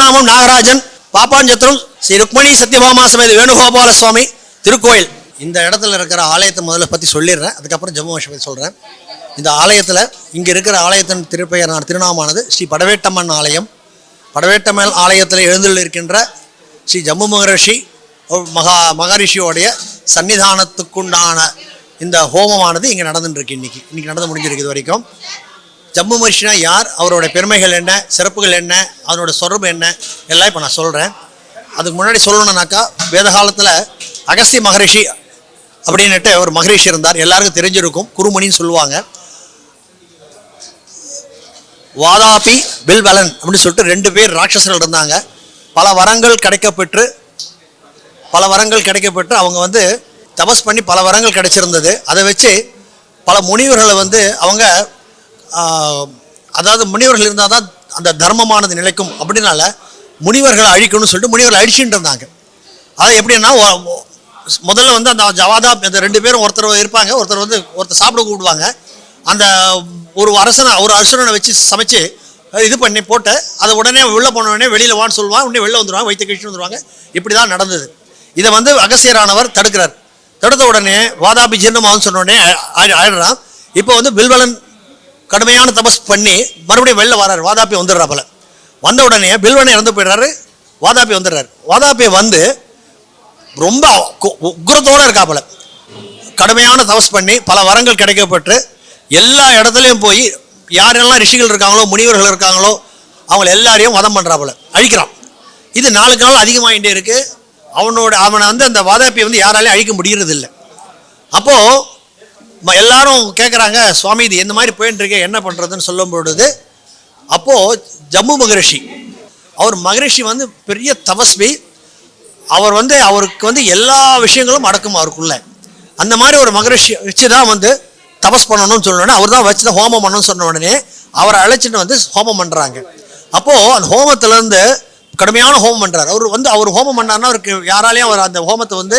திருநாமம் நாகராஜன், பாப்பாஞ்சத்திரம் ஸ்ரீ ருக்மணி சத்யபாமா சமேத வேணுகோபால சுவாமி திருக்கோயில். இந்த இடத்துல இருக்கிற ஆலயத்தை முதல்ல பற்றி சொல்லிடுறேன், அதுக்கப்புறம் ஜம்மு காஷ்மீர் பற்றி சொல்கிறேன். இந்த ஆலயத்தில் இங்கே இருக்கிற ஆலயத்தின் திருநாமானது ஸ்ரீ படவேட்டம்மன் ஆலயம். படவேட்டம்மன் ஆலயத்தில் எழுந்துள்ள இருக்கின்ற ஸ்ரீ ஜம்மு மகரிஷி மகரிஷியோடைய சன்னிதானத்துக்குண்டான இந்த ஹோமமானது இங்கே நடந்துட்டுருக்கு. இன்றைக்கி நடந்து முடிஞ்சிருக்கு. இது வரைக்கும் ஜம்மு மகரிஷினா யார், அவரோட பெருமைகள் என்ன, சிறப்புகள் என்ன, அதனோட சொரூபம் என்ன, எல்லாம் இப்போ நான் சொல்கிறேன். அதுக்கு முன்னாடி சொல்லணுன்னாக்கா, வேத காலத்தில் அகஸ்திய மகரிஷி அப்படின்னுட்டு ஒரு மகரிஷி இருந்தார், எல்லாருக்கும் தெரிஞ்சிருக்கும், குருமணின்னு சொல்லுவாங்க. வாதாபி பில்வலன் அப்படின்னு சொல்லிட்டு 2 பேர் ராட்சசர்கள் இருந்தாங்க. பல வரங்கள் கிடைக்கப்பெற்று அவங்க வந்து தபஸ் பண்ணி பல வரங்கள் கிடைச்சிருந்தது. அதை வச்சு பல முனிவர்களை வந்து அவங்க அதாவது முனிவர்கள் இருந்தால் தான் அந்த தர்மமானது நிலைக்கும் அப்படின்னால முனிவர்களை அழிக்கணும்னு சொல்லிட்டு முனிவர்களை அழிச்சுட்டு இருந்தாங்க. அதை எப்படின்னா, முதல்ல வந்து அந்த ஜவாதா இந்த 2 பேரும் ஒருத்தர் இருப்பாங்க, ஒருத்தர் சாப்பிட கூப்பிடுவாங்க. அந்த ஒரு அரசனை வச்சு சமைச்சு இது பண்ணி போட்டு அதை உடனே உள்ளே போன உடனே வெளியில் வான்னு சொல்லுவாங்க, உடனே வெளில வந்துடுவாங்க, வயிற்று கழிச்சு வந்துடுவாங்க. இப்படி தான் நடந்தது. இதை வந்து அகஸ்தியரானவர் தடுக்கிறார். தடுத்த உடனே வாதாபி ஜீர்ணமாகனு சொன்ன உடனே ஆயிடுறான். இப்போ வந்து பில்வலன் கடுமையான தபஸ் பண்ணி மறுபடியும் வெளில வர்றாரு. வாதாபி வந்துடுறாப்புல. வந்த உடனே பில்வனை இறந்து போயிடுறாரு, வாதாபி வந்துடுறாரு. வாதாபி வந்து ரொம்ப உக்ரத்தோடு இருக்காப்புல. கடுமையான தபஸ் பண்ணி பல வரங்கள் கிடைக்கப்பட்டு எல்லா இடத்துலையும் போய் யாரெல்லாம் ரிஷிகள் இருக்காங்களோ முனிவர்கள் இருக்காங்களோ அவங்கள எல்லாரையும் வதம் பண்ணுறாப்புல, அழிக்கிறான். இது நாளுக்கு நாள் அதிகமாகிட்டே இருக்குது. அவனை வந்து அந்த வாதாபியை வந்து யாராலையும் அழிக்க முடிகிறது இல்லை. அப்போது எல்லாரும் கேட்குறாங்க, சுவாமி இது எந்த மாதிரி போயின்னு இருக்கே, என்ன பண்ணுறதுன்னு சொல்லும் பொழுது, அப்போது ஜம்மு மகரிஷி வந்து பெரிய தபஸ்வி. அவருக்கு வந்து எல்லா விஷயங்களும் அடக்கும் அவருக்குள்ள. அந்த மாதிரி ஒரு மகரிஷி வச்சு தான் வந்து தபஸ் பண்ணணும்னு சொன்னோடனே, அவர் தான் வச்சு தான் ஹோமம் பண்ணணும்னு சொன்ன உடனே அவரை அழைச்சிட்டு வந்து ஹோமம் பண்ணுறாங்க. அப்போது அந்த ஹோமத்துலேருந்து கடுமையான ஹோமம் பண்ணுறாரு. அவர் ஹோமம் பண்ணார்னா அவருக்கு யாராலையும் அவர் அந்த ஹோமத்தை வந்து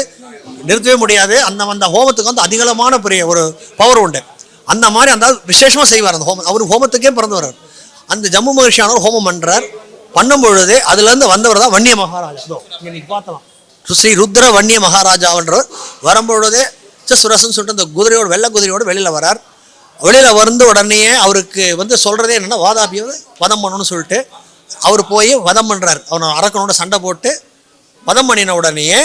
நிறுத்தவே முடியாது. அந்த ஹோமத்துக்கு வந்து அதிகமான பெரிய ஒரு பவர் உண்டு. அந்த மாதிரி அந்த விசேஷமாக செய்வார் அந்த ஹோமம். அவர் ஹோமத்துக்கே பிறந்து வர்றார். அந்த ஜம்மு மகரிஷியானவர் ஹோமம் பண்ணுறார். பண்ணும் பொழுது அதுலேருந்து வந்தவர் தான் வன்னிய மகாராஜா. இன்னைக்கு பார்த்தலாம், ஸ்ரீ ருத்ர வன்னிய மகாராஜான்றவர் வரும்பொழுதே சுரசன் சொல்லிட்டு அந்த குதிரையோடு வெள்ளை குதிரையோடு வெளியில் வரார். வெளியில் வந்து உடனே அவருக்கு வந்து சொல்கிறதே என்னென்னா, வாதாபியை வதம் பண்ணணும்னு சொல்லிட்டு அவர் போய் வதம் பண்ணுறார். அவனை அரக்கனோட சண்டை போட்டு வதம் பண்ணின உடனேயே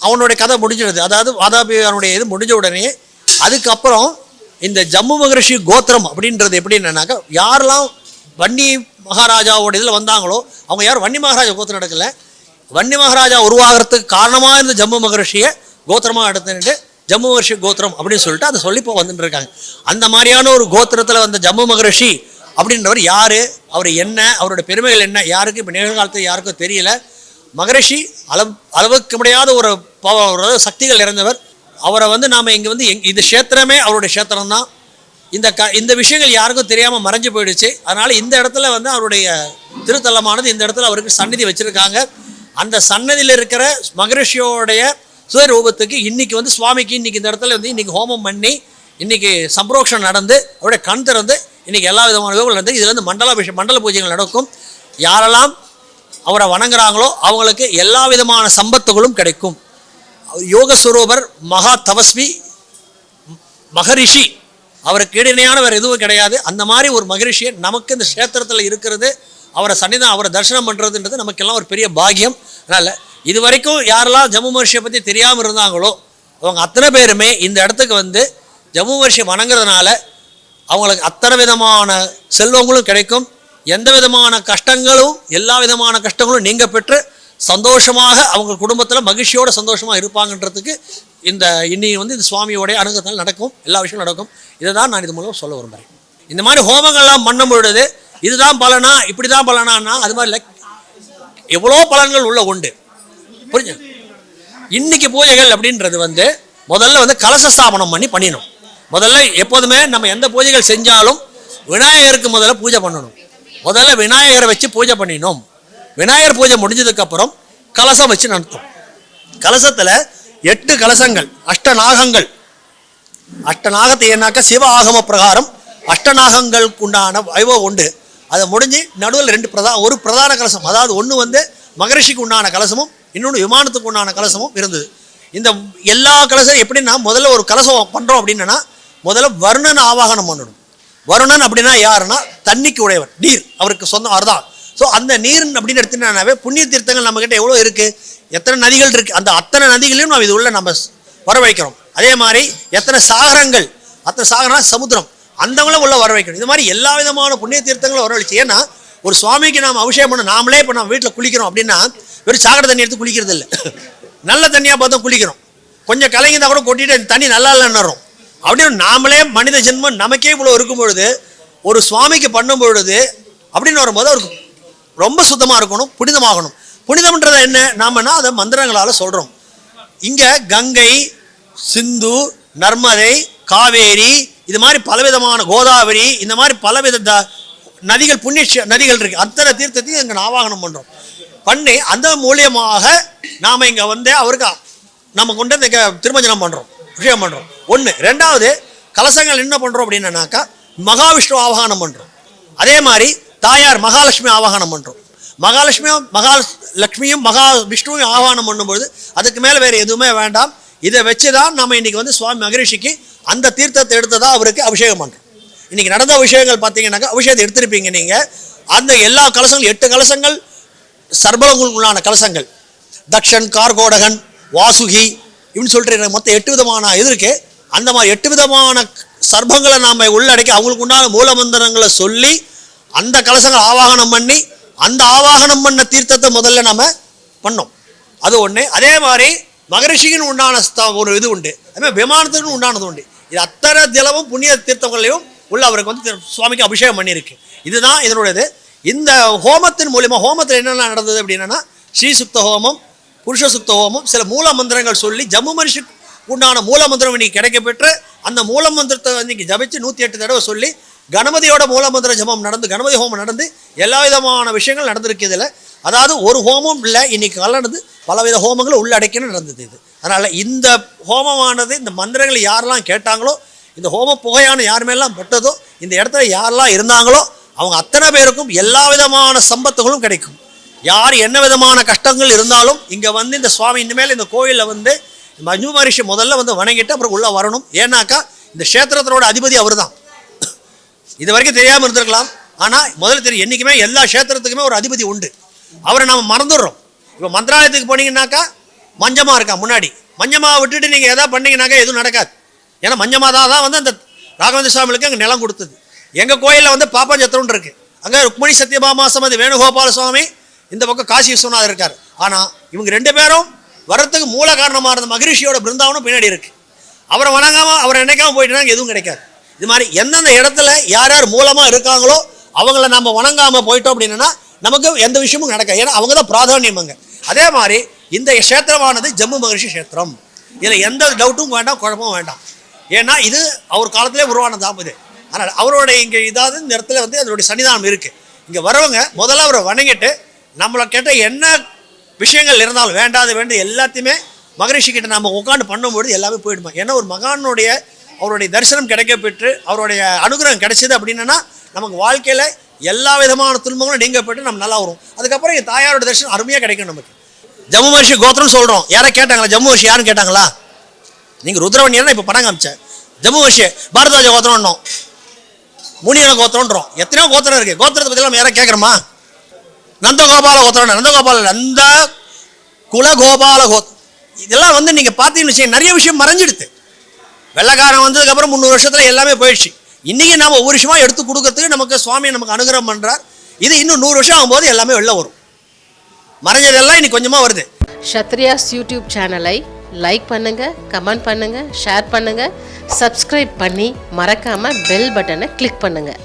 அவனுடைய கதை முடிஞ்சிடுது. அதாவது வாதாபியனுடைய இது முடிஞ்ச உடனே அதுக்கப்புறம் இந்த ஜம்மு மகரிஷி கோத்திரம் அப்படின்றது எப்படின்னாக்கா, யாரெல்லாம் வன்னி மகாராஜாவோட இதில் வந்தாங்களோ அவங்க யாரும் வன்னி மகாராஜா கோத்திரம் நடக்கலை. வன்னி மகாராஜா உருவாகிறதுக்கு காரணமாக இருந்த ஜம்மு மகரிஷியை கோத்திரமாக எடுத்துட்டு ஜம்மு மகரிஷி கோத்திரம் அப்படின்னு சொல்லிட்டு அதை சொல்லி இப்போ வந்துட்டு இருக்காங்க. அந்த மாதிரியான ஒரு கோத்திரத்தில் வந்த ஜம்மு மகரிஷி அப்படின்றவர் யார், அவர் என்ன, அவரோட பெருமைகள் என்ன, யாருக்கு இப்போ நிகழ்காலத்தில் யாருக்கும் தெரியல. மகரிஷி அளவுக்கு முடியாத ஒரு சக்திகள் நிறைந்தவர். அவரை வந்து நாம் இங்கே வந்து இந்த க்ஷேத்திரமே அவருடைய க்ஷேத்திரம் தான். இந்த விஷயங்கள் யாருக்கும் தெரியாமல் மறைஞ்சு போயிடுச்சு. அதனால் இந்த இடத்துல வந்து அவருடைய திருத்தலமானது இந்த இடத்துல அவருக்கு சந்நிதி வச்சுருக்காங்க. அந்த சன்னதியில் இருக்கிற மகரிஷியோடைய சுயரூபத்துக்கு இன்றைக்கி வந்து சுவாமிக்கு இன்றைக்கி இந்த இடத்துல வந்து இன்றைக்கி ஹோமம் பண்ணி இன்றைக்கி சம்பரோக்ஷம் நடந்து அவருடைய கண் திறந்து இன்றைக்கி எல்லா விதமான விதங்கள் நடந்து இதுலேருந்து மண்டல பூஜைகள் நடக்கும். யாரெல்லாம் அவரை வணங்குறாங்களோ அவங்களுக்கு எல்லா விதமான சம்பத்துகளும் கிடைக்கும். யோகஸ்வரூபர் மகா தபஸ்வி மகரிஷி, அவருக்கு இடையினையான வேறு எதுவும் கிடையாது. அந்த மாதிரி ஒரு மகரிஷியை நமக்கு இந்த க்ஷேத்திரத்தில் இருக்கிறது, அவரை சன்னிதான் அவரை தரிசனம் பண்ணுறதுன்றது நமக்கெல்லாம் ஒரு பெரிய பாக்கியம். அதனால் இது வரைக்கும் யாரெல்லாம் ஜம்மு மகரிஷியை பற்றி தெரியாமல் இருந்தாங்களோ அவங்க அத்தனை பேருமே இந்த இடத்துக்கு வந்து ஜம்மு மகரிஷியை வணங்குறதுனால அவங்களுக்கு அத்தனை விதமான செல்வங்களும் கிடைக்கும். எந்த விதமான கஷ்டங்களும் எல்லா விதமான கஷ்டங்களும் நீங்க பெற்று சந்தோஷமாக அவங்க குடும்பத்தில் மகிழ்ச்சியோட சந்தோஷமாக இருப்பாங்கன்றதுக்கு இன்னைக்கு வந்து இந்த சுவாமியோடைய அனுகிரகத்தால் நடக்கும், எல்லா விஷயமும் நடக்கும். இதை தான் நான் இது மூலம் சொல்ல விரும்புகிறேன். இந்த மாதிரி ஹோமங்கள்லாம் பண்ணும் பொழுது இதுதான் பலனா இப்படி தான் பலனான்னா அது மாதிரி இல்லை, எவ்வளோ பலன்கள் உள்ள உண்டு. புரிஞ்சு? இன்னைக்கு பூஜைகள் அப்படின்றது வந்து முதல்ல வந்து கலச ஸ்தாபனம் பண்ணிடணும். முதல்ல எப்போதுமே நம்ம எந்த பூஜைகள் செஞ்சாலும் விநாயகருக்கு முதல்ல பூஜை பண்ணணும். முதல்ல விநாயகரை வச்சு பூஜை பண்ணிடணும். விநாயகர் பூஜை முடிஞ்சதுக்கப்புறம் கலசம் வச்சு நடத்தும். கலசத்தில் 8 கலசங்கள், அஷ்டநாகங்கள். அஷ்டநாகத்தை ஏன்னாக்கா சிவ ஆகம பிரகாரம் அஷ்டநாகங்களுக்கு உண்டான வைபவம் உண்டு. அதை முடிஞ்சு நடுவில் ஒரு பிரதான கலசம், அதாவது ஒன்று வந்து மகரிஷிக்கு உண்டான கலசமும் இன்னொன்று விமானத்துக்கு உண்டான கலசமும் இருந்தது. இந்த எல்லா கலசம் எப்படின்னா, முதல்ல ஒரு கலசம் பண்ணுறோம் அப்படின்னா முதல்ல வருணன் ஆவாகனம் பண்ணணும். வருணன் அப்படின்னா யாருன்னா தண்ணிக்கு உடையவர், நீர் அவருக்கு சொந்தம் அவர்தான். ஸோ அந்த நீர் அப்படின்னு எடுத்துனாவே புண்ணிய தீர்த்தங்கள் நம்மக்கிட்ட எவ்வளோ இருக்குது, எத்தனை நதிகள் இருக்குது, அந்த அத்தனை நதிகளையும் நம்ம இது உள்ள நம்ம வர வைக்கிறோம். அதே மாதிரி எத்தனை சாகரங்கள், அத்தனை சாகரம்னா சமுத்திரம், அந்தவங்களும் உள்ள வர வைக்கணும். இது மாதிரி எல்லா விதமான புண்ணிய தீர்த்தங்களும் வரவழைச்சு. ஏன்னா ஒரு சுவாமிக்கு நாம் அபிஷேகம் பண்ண நாமளே இப்போ நம்ம வீட்டில் குளிக்கிறோம் அப்படின்னா வெறும் சாகர தண்ணி எடுத்து குளிக்கிறது இல்லை, நல்ல தண்ணியாக பார்த்தா குளிக்கிறோம். கொஞ்சம் கலங்கினா கூட கொட்டிட்டு தண்ணி நல்லா இல்லைன்னு அப்படின்னு நாமளே மனித ஜென்மம் நமக்கே இவ்வளோ இருக்கும் பொழுது ஒரு சுவாமிக்கு பண்ணும் பொழுது அப்படின்னு வரும்போது அவருக்கு ரொம்ப சுத்தமாக இருக்கணும், புனிதமாகணும். புனிதம்ன்றது என்ன, நாமன்னா அதை மந்திரங்களால் சொல்கிறோம். இங்கே கங்கை, சிந்து, நர்மதை, காவேரி, இது மாதிரி பலவிதமான கோதாவரி, இந்த மாதிரி பலவித நதிகள், புண்ணிய நதிகள் இருக்குது. அத்தனை தீர்த்தத்தையும் இங்கே ஆவாகனம் பண்ணுறோம். பண்ணி அந்த மூலியமாக நாம் இங்கே வந்து அவருக்கு நம்ம கொண்டு வந்து திருமஞ்சனம் பண்ணுறோம், விஷயம் பண்ணுறோம். ஒன்று. ரெண்டாவது, கலசங்கள் என்ன பண்ணுறோம் அப்படின்னாக்கா மகாவிஷ்ணு ஆவாகனம் பண்ணுறோம். அதே மாதிரி தாயார் மகாலட்சுமி ஆவாகனம் பண்ணுறோம். மகாலட்சுமியும் மகாவிஷ்ணுவையும் ஆவாகனம் பண்ணும்பொழுது அதுக்கு மேலே வேறு எதுவுமே வேண்டாம். இதை வச்சு தான் நம்ம இன்றைக்கி வந்து சுவாமி மகரிஷிக்கு அந்த தீர்த்தத்தை எடுத்ததாக அவருக்கு அபிஷேகம் பண்ணுறோம். இன்றைக்கி நடந்த விஷயங்கள் பார்த்தீங்கன்னாக்கா அபிஷேகத்தை எடுத்திருப்பீங்க நீங்கள். அந்த எல்லா கலசங்களும் 8 கலசங்கள் சர்பலங்களுக்கு உள்ளான கலசங்கள், தக்ஷன், கார்கோடகன், வாசுகி இப்படின்னு சொல்லிட்டு மொத்தம் 8 விதமான இது இருக்குது. அந்த மாதிரி 8 விதமான சர்பங்களை நாம் உள்ளடக்கி அவங்களுக்கு உண்டான மூலமந்திரங்களை சொல்லி அந்த கலசங்கள் ஆவாகனம் பண்ணி அந்த ஆவாகனம் பண்ண தீர்த்தத்தை முதல்ல நம்ம பண்ணோம். அது ஒன்று. அதே மாதிரி மகரிஷிக்கு உண்டான ஒரு இது உண்டு, அதுமாதிரி விமானத்துக்கு உண்டானது உண்டு. இது அத்தனை திலமும் புண்ணிய தீர்த்தங்களையும் உள்ள அவருக்கு வந்து சுவாமிக்கு அபிஷேகம் பண்ணியிருக்கு. இதுதான் இதனுடையது. இந்த ஹோமத்தின் மூலிமா ஹோமத்தில் என்னென்ன நடந்தது அப்படின்னா ஸ்ரீசுக்த ஹோமம், புருஷ சுக்த ஹோமம், சில மூல மந்திரங்கள் சொல்லி ஜம்மு மரிஷிக்கு உண்டான மூல மந்திரம் இன்னைக்கு கிடைக்கப்பெற்று அந்த மூல மந்திரத்தை இன்னைக்கு ஜபிச்சு 108 தடவை சொல்லி கணபதியோட மூல மந்திர ஜபம் நடந்து கணபதி ஹோமம் நடந்து எல்லா விதமான விஷயங்கள் நடந்திருக்கு. இதில் அதாவது ஒரு ஹோமம் இல்லை, இன்னைக்கு கலந்து பலவித ஹோமங்களும் உள்ளடக்கின்னு நடந்தது இது. அதனால் இந்த ஹோமமானது இந்த மந்திரங்களை யாரெல்லாம் கேட்டாங்களோ, இந்த ஹோம புகையான யார் மேலாம் பட்டதோ, இந்த இடத்துல யாரெல்லாம் இருந்தாங்களோ அவங்க அத்தனை பேருக்கும் எல்லா விதமான சம்பத்துகளும் கிடைக்கும். யார் என்ன விதமான கஷ்டங்கள் இருந்தாலும் இங்கே வந்து இந்த சுவாமி இனிமேல் இந்த கோயிலில் வந்து மஞ்சு மகரிஷி முதல்ல வந்து வணங்கிட்டு அப்புறம் உள்ளே வரணும். ஏன்னாக்கா இந்த க்ஷேத்திரத்தினோட அதிபதி அவர் தான். இது வரைக்கும் தெரியாமல் இருந்திருக்கலாம், ஆனால் முதல்ல தெரியும். என்றைக்குமே எல்லா க்ஷேத்திரத்துக்குமே ஒரு அதிபதி உண்டு, அவரை நம்ம மறந்துடுறோம். இப்போ மந்திராலயத்துக்கு போனீங்கன்னாக்கா மஞ்சமா இருக்கா முன்னாடி, மஞ்சமாவை விட்டுட்டு நீங்கள் எதாவது பண்ணிங்கனாக்கா எதுவும் நடக்காது. ஏன்னா மஞ்சமாதா தான் வந்து அந்த ராகவேந்திர சுவாமிகளுக்கு அங்கே நிலம் கொடுத்தது. எங்கள் கோயிலில் வந்து பாப்பாஞ்சத்திரம்னு இருக்குது, அங்கே ருக்மணி சத்யபாமா சமதி வேணுகோபால சுவாமி, இந்த பக்கம் காசி விஸ்வநாதர் இருக்கார். ஆனால் இவங்க 2 பேரும் வரத்துக்கு மூல காரணமாக இருந்த மகரிஷியோட பிருந்தாவனம் பின்னாடி இருக்குது. அவரை வணங்காமல் அவரை நினைக்காமல் போயிட்டுனா எதுவும் கிடைக்காது. இது மாதிரி எந்தெந்த இடத்துல யார் யார் மூலமாக இருக்காங்களோ அவங்கள நம்ம வணங்காமல் போயிட்டோம் அப்படின்னா நமக்கு எந்த விஷயமும் நடக்காது. ஏன்னா அவங்க தான் பிராதானியம் அங்கே. அதே மாதிரி இந்த க்ஷேத்திரமானது ஜம்மு மகரிஷி க்ஷேத்திரம். இதில் எந்த டவுட்டும் வேண்டாம், குழப்பமும் வேண்டாம். ஏன்னா இது அவர் காலத்திலே உருவானதாம் இது. அதனால் அவருடைய இங்கே இதாவது இந்த இடத்துல வந்து அதனுடைய சன்னிதானம் இருக்குது. இங்கே வரவங்க முதல்ல அவரை வணங்கிட்டு நம்மளை கேட்ட என்ன விஷயங்கள் இருந்தாலும் வேண்டாது எல்லாத்தையுமே மகரிஷி கிட்ட நம்ம உட்காந்து பண்ணும்போது எல்லாமே போயிடுமா. ஏன்னா ஒரு மகானுடைய அவருடைய தரிசனம் கிடைக்கப்பெற்று அவருடைய அனுகிரகம் கிடைச்சிது அப்படின்னா நமக்கு வாழ்க்கையில் எல்லா விதமான துன்பங்களும் நீங்கப்பட்டு நம்ம நல்லா வரும். அதுக்கப்புறம் என் தாயாரோட தரிசனம் அருமையாக கிடைக்கும் நமக்கு. ஜம்மு மகரிஷி கோத்திரம் சொல்கிறோம். யாரும் கேட்டாங்களா ஜம்மு மகரிஷி யாருன்னு கேட்டாங்களா? நீங்கள் ருத்ரவணியெல்லாம் இப்போ படம் காமிச்சேன். ஜம்மு மகரிஷி பாரதாஜ கோத்திரம்னோம், முனியன கோத்திரம்ன்றோம். எத்தனையோ கோத்திரம் இருக்குது. கோத்திரத்தை பற்றி நம்ம யாரும் கேட்குறோமா? நந்தகோபால கோத்திரம், நந்தகோபால நந்த குலகோபால கோத்திரம், இதெல்லாம் வந்து நீங்கள் பார்த்தீங்கன்னு வச்சுக்கோங்க நிறைய விஷயம் மறைஞ்சிடுது. வெள்ளைக்காரன் வந்ததுக்கப்புறம் 300 வருஷத்தில் எல்லாமே போயிடுச்சு. இன்றைக்கி நம்ம ஒவ்வொரு விஷயமாக எடுத்து கொடுக்கறதுக்கு நமக்கு சுவாமி நமக்கு அனுகிரகம் பண்ணுறார். இது இன்னும் 100 வருஷம் ஆகும்போது எல்லாமே வெளில வரும். மறைஞ்சதெல்லாம் இன்னைக்கு கொஞ்சமாக வருது. க்ஷத்ரியாஸ் யூடியூப் சேனலை லைக் பண்ணுங்கள், கமெண்ட் பண்ணுங்கள், ஷேர் பண்ணுங்கள், சப்ஸ்கிரைப் பண்ணி மறக்காமல் பெல் பட்டனை கிளிக் பண்ணுங்கள்.